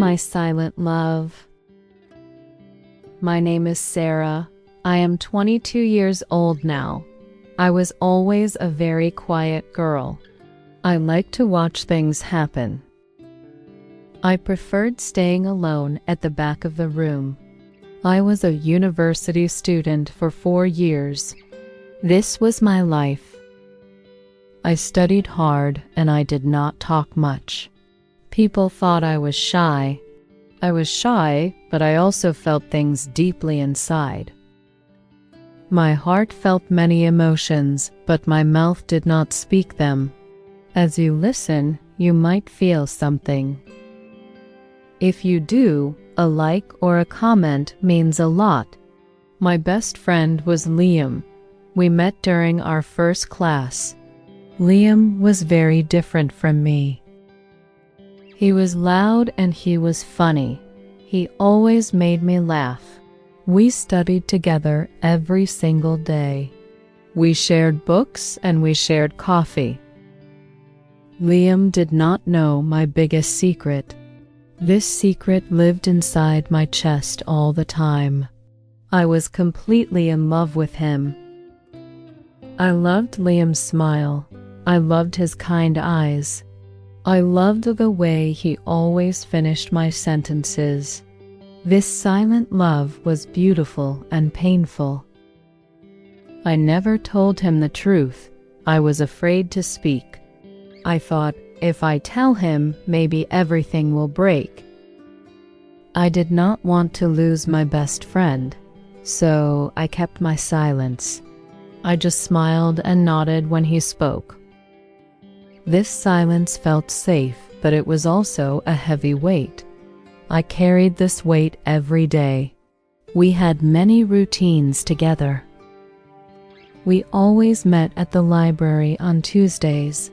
my silent love. My name is Sarah. I am 22 years old now. I was always a very quiet girl. I like to watch things happen. I preferred staying alone at the back of the room. I was a university student for 4 years. This was my life. I studied hard and I did not talk much. People thought I was shy. I was shy, but I also felt things deeply inside. My heart felt many emotions, but my mouth did not speak them. As you listen, you might feel something. If you do, a like or a comment means a lot. My best friend was Liam. We met during our first class. Liam was very different from me. He was loud and he was funny. He always made me laugh. We studied together every single day. We shared books and we shared coffee. Liam did not know my biggest secret. This secret lived inside my chest all the time. I was completely in love with him. I loved Liam's smile. I loved his kind eyes. I loved the way he always finished my sentences. This silent love was beautiful and painful. I never told him the truth. I was afraid to speak. I thought, if I tell him, maybe everything will break. I did not want to lose my best friend, so I kept my silence. I just smiled and nodded when he spoke. This silence felt safe, but it was also a heavy weight. I carried this weight every day. We had many routines together. We always met at the library on Tuesdays.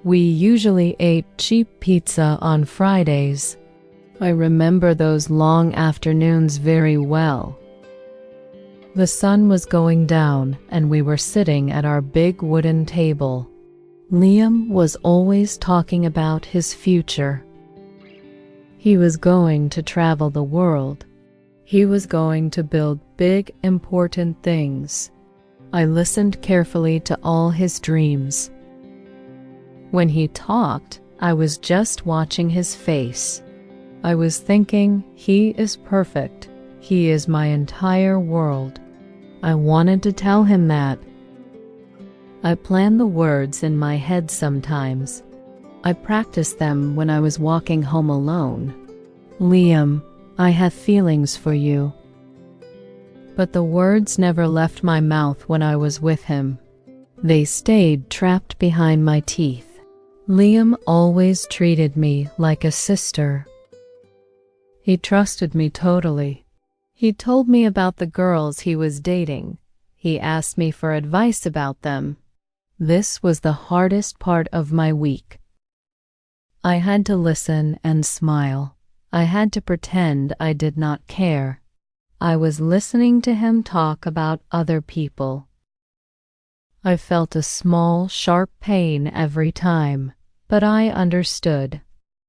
We usually ate cheap pizza on Fridays. I remember those long afternoons very well. The sun was going down and we were sitting at our big wooden table. Liam was always talking about his future. He was going to travel the world. He was going to build big, important things. I listened carefully to all his dreams. When he talked, I was just watching his face. I was thinking, he is perfect. He is my entire world. I wanted to tell him that. I planned the words in my head sometimes. I practiced them when I was walking home alone. Liam, I have feelings for you. But the words never left my mouth when I was with him. They stayed trapped behind my teeth. Liam always treated me like a sister. He trusted me totally. He told me about the girls he was dating. He asked me for advice about them. This was the hardest part of my week. I had to listen and smile. I had to pretend I did not care. I was listening to him talk about other people. I felt a small, sharp pain every time, but I understood.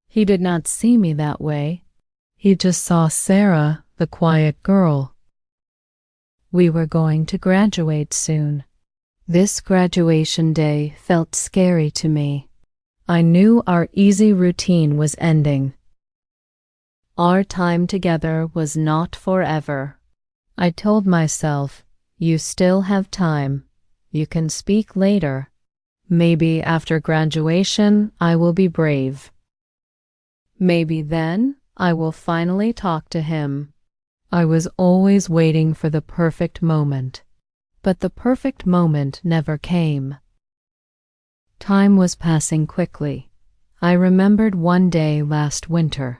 He did not see me that way. He just saw Sarah, the quiet girl. We were going to graduate soon. This graduation day felt scary to me. I knew our easy routine was ending. Our time together was not forever. I told myself, you still have time. You can speak later. Maybe after graduation, I will be brave. Maybe then I will finally talk to him. I was always waiting for the perfect moment. But the perfect moment never came. Time was passing quickly. I remembered one day last winter.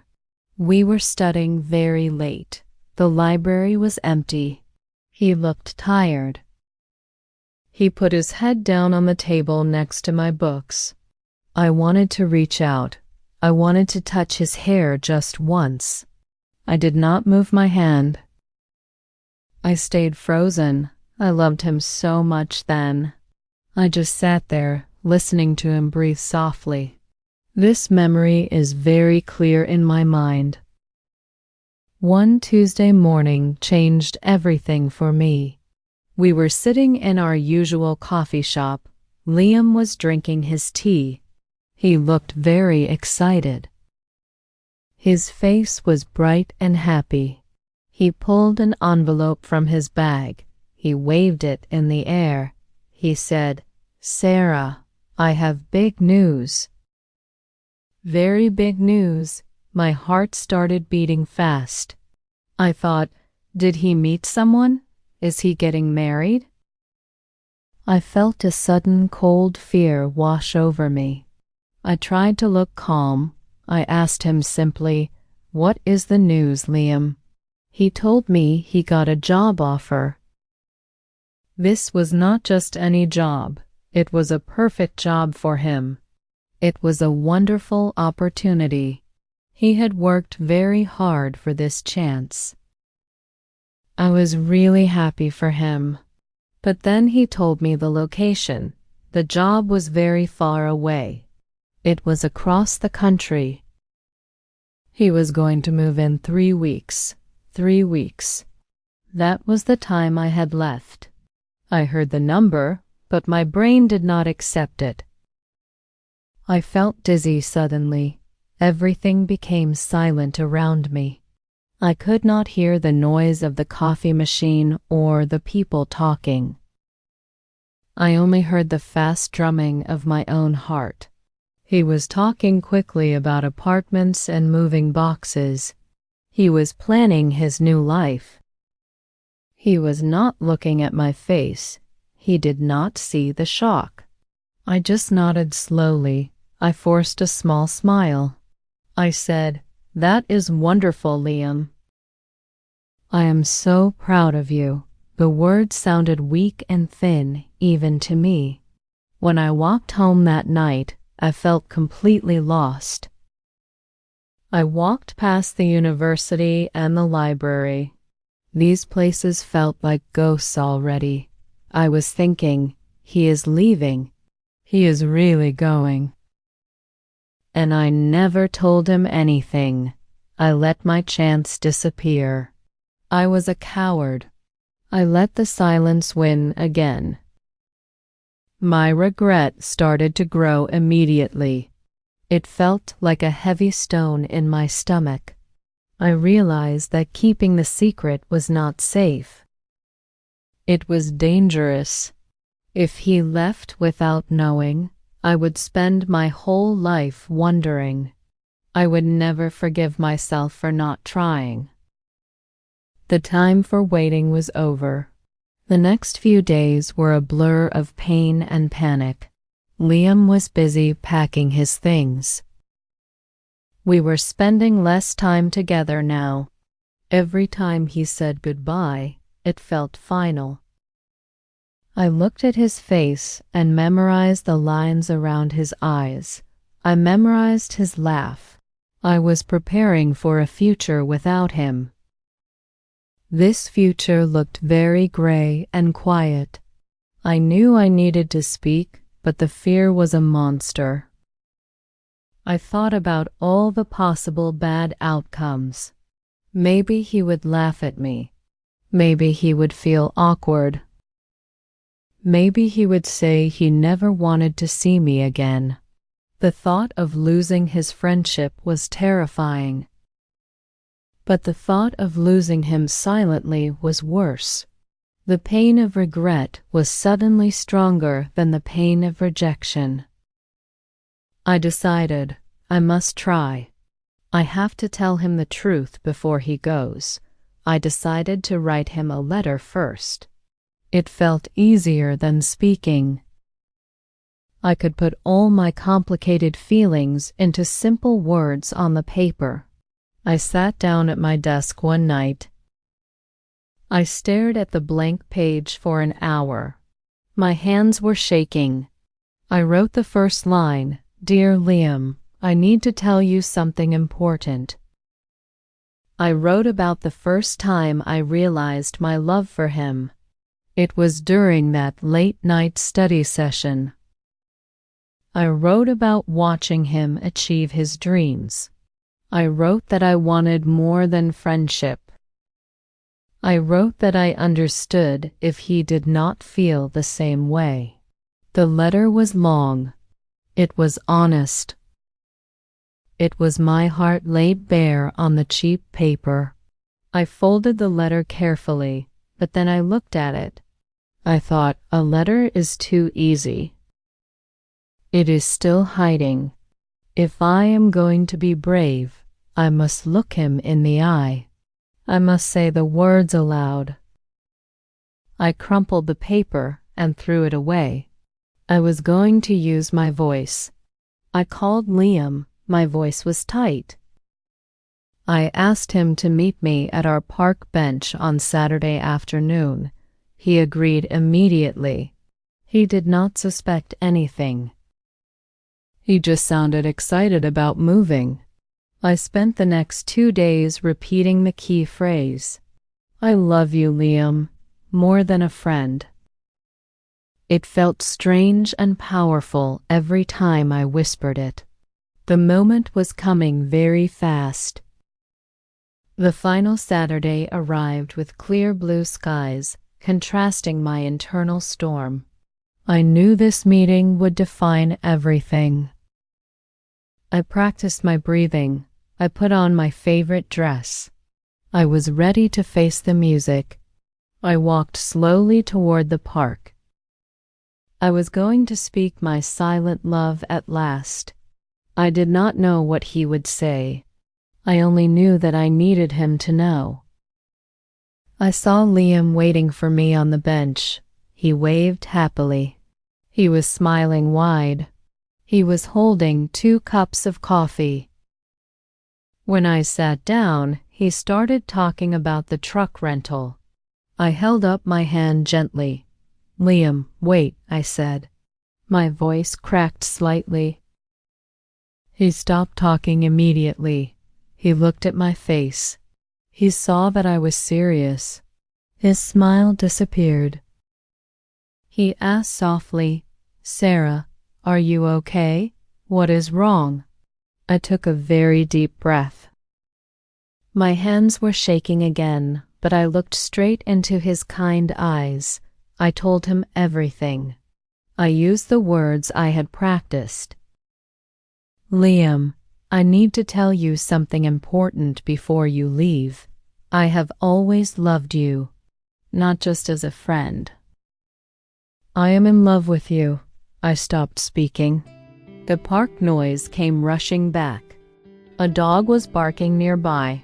We were studying very late. The library was empty. He looked tired. He put his head down on the table next to my books. I wanted to reach out. I wanted to touch his hair just once. I did not move my hand. I stayed frozen. I loved him so much then. I just sat there, listening to him breathe softly. This memory is very clear in my mind. One Tuesday morning changed everything for me. We were sitting in our usual coffee shop. Liam was drinking his tea. He looked very excited. His face was bright and happy. He pulled an envelope from his bag. He waved it in the air. He said, "Sarah, I have big news." Very big news. My heart started beating fast. I thought, did he meet someone? Is he getting married? I felt a sudden cold fear wash over me. I tried to look calm. I asked him simply, "What is the news, Liam?" He told me he got a job offer. This was not just any job. It was a perfect job for him. It was a wonderful opportunity. He had worked very hard for this chance. I was really happy for him. But then he told me the location. The job was very far away. It was across the country. He was going to move in 3 weeks. 3 weeks. That was the time I had left. I heard the number, but my brain did not accept it. I felt dizzy suddenly. Everything became silent around me. I could not hear the noise of the coffee machine or the people talking. I only heard the fast drumming of my own heart. He was talking quickly about apartments and moving boxes. He was planning his new life. He was not looking at my face. He did not see the shock. I just nodded slowly. I forced a small smile. I said, "That is wonderful, Liam. I am so proud of you." The words sounded weak and thin, even to me. When I walked home that night, I felt completely lost. I walked past the university and the library. These places felt like ghosts already. I was thinking, he is leaving. He is really going. And I never told him anything. I let my chance disappear. I was a coward. I let the silence win again. My regret started to grow immediately. It felt like a heavy stone in my stomach. I realized that keeping the secret was not safe. It was dangerous. If he left without knowing, I would spend my whole life wondering. I would never forgive myself for not trying. The time for waiting was over. The next few days were a blur of pain and panic. Liam was busy packing his things. We were spending less time together now. Every time he said goodbye, it felt final. I looked at his face and memorized the lines around his eyes. I memorized his laugh. I was preparing for a future without him. This future looked very gray and quiet. I knew I needed to speak, but the fear was a monster. I thought about all the possible bad outcomes. Maybe he would laugh at me. Maybe he would feel awkward. Maybe he would say he never wanted to see me again. The thought of losing his friendship was terrifying. But the thought of losing him silently was worse. The pain of regret was suddenly stronger than the pain of rejection. I decided, I must try. I have to tell him the truth before he goes. I decided to write him a letter first. It felt easier than speaking. I could put all my complicated feelings into simple words on the paper. I sat down at my desk one night. I stared at the blank page for an hour. My hands were shaking. I wrote the first line, "Dear Liam, I need to tell you something important." I wrote about the first time I realized my love for him. It was during that late-night study session. I wrote about watching him achieve his dreams. I wrote that I wanted more than friendship. I wrote that I understood if he did not feel the same way. The letter was long. It was honest. It was my heart laid bare on the cheap paper. I folded the letter carefully, but then I looked at it. I thought, a letter is too easy. It is still hiding. If I am going to be brave, I must look him in the eye. I must say the words aloud. I crumpled the paper and threw it away. I was going to use my voice. I called Liam. My voice was tight. I asked him to meet me at our park bench on Saturday afternoon. He agreed immediately. He did not suspect anything. He just sounded excited about moving. I spent the next 2 days repeating the key phrase, "I love you, Liam, more than a friend." It felt strange and powerful every time I whispered it. The moment was coming very fast. The final Saturday arrived with clear blue skies, contrasting my internal storm. I knew this meeting would define everything. I practiced my breathing. I put on my favorite dress. I was ready to face the music. I walked slowly toward the park. I was going to speak my silent love at last. I did not know what he would say. I only knew that I needed him to know. I saw Liam waiting for me on the bench. He waved happily. He was smiling wide. He was holding 2 cups of coffee. When I sat down, he started talking about the truck rental. I held up my hand gently. "Liam, wait," I said. My voice cracked slightly. He stopped talking immediately. He looked at my face. He saw that I was serious. His smile disappeared. He asked softly, "Sarah, are you okay? What is wrong?" I took a very deep breath. My hands were shaking again, but I looked straight into his kind eyes. I told him everything. I used the words I had practiced. "Liam, I need to tell you something important before you leave. I have always loved you, not just as a friend. I am in love with you." I stopped speaking. The park noise came rushing back. A dog was barking nearby.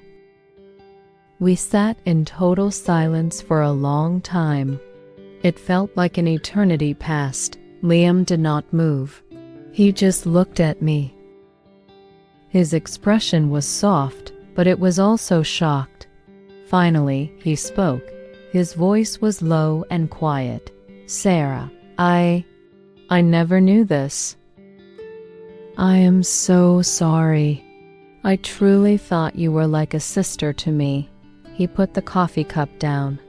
We sat in total silence for a long time. It felt like an eternity passed. Liam did not move. He just looked at me. His expression was soft, but it was also shocked. Finally, he spoke. His voice was low and quiet. "Sarah, I never knew this. I am so sorry. I truly thought you were like a sister to me." He put the coffee cup down.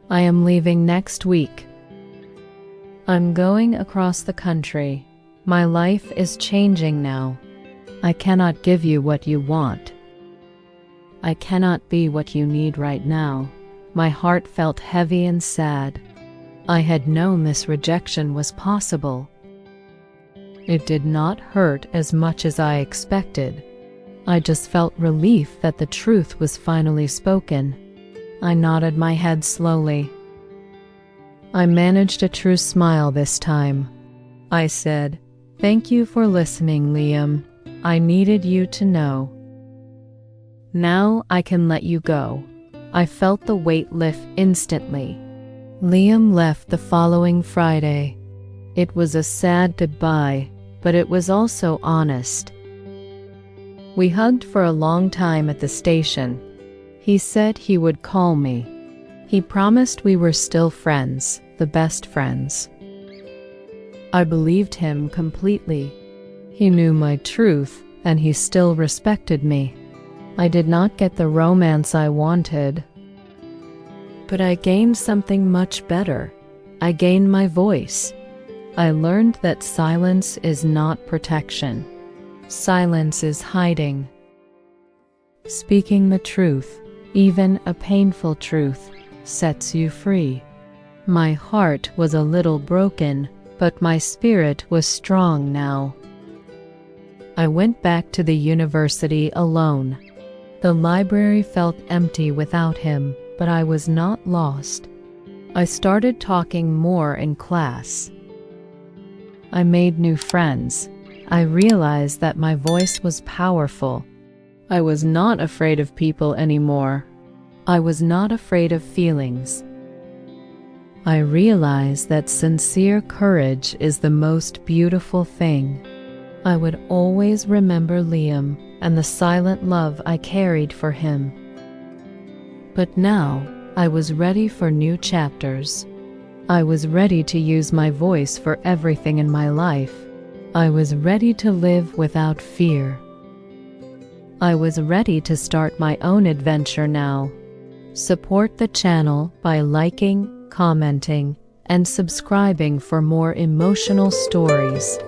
"I am leaving next week. I'm going across the country. My life is changing now. I cannot give you what you want. I cannot be what you need right now." My heart felt heavy and sad. I had known this rejection was possible. It did not hurt as much as I expected. I just felt relief that the truth was finally spoken. I nodded my head slowly. I managed a true smile this time. I said, "Thank you for listening, Liam. I needed you to know. Now I can let you go." I felt the weight lift instantly. Liam left the following Friday. It was a sad goodbye, but it was also honest. We hugged for a long time at the station. He said he would call me. He promised we were still friends, the best friends. I believed him completely. He knew my truth, and he still respected me. I did not get the romance I wanted, but I gained something much better. I gained my voice. I learned that silence is not protection. Silence is hiding. Speaking the truth, even a painful truth, sets you free. My heart was a little broken, but my spirit was strong now. I went back to the university alone. The library felt empty without him, but I was not lost. I started talking more in class. I made new friends. I realized that my voice was powerful. I was not afraid of people anymore. I was not afraid of feelings. I realized that sincere courage is the most beautiful thing. I would always remember Liam and the silent love I carried for him. But now, I was ready for new chapters. I was ready to use my voice for everything in my life. I was ready to live without fear. I was ready to start my own adventure now. Support the channel by liking, commenting, and subscribing for more emotional stories.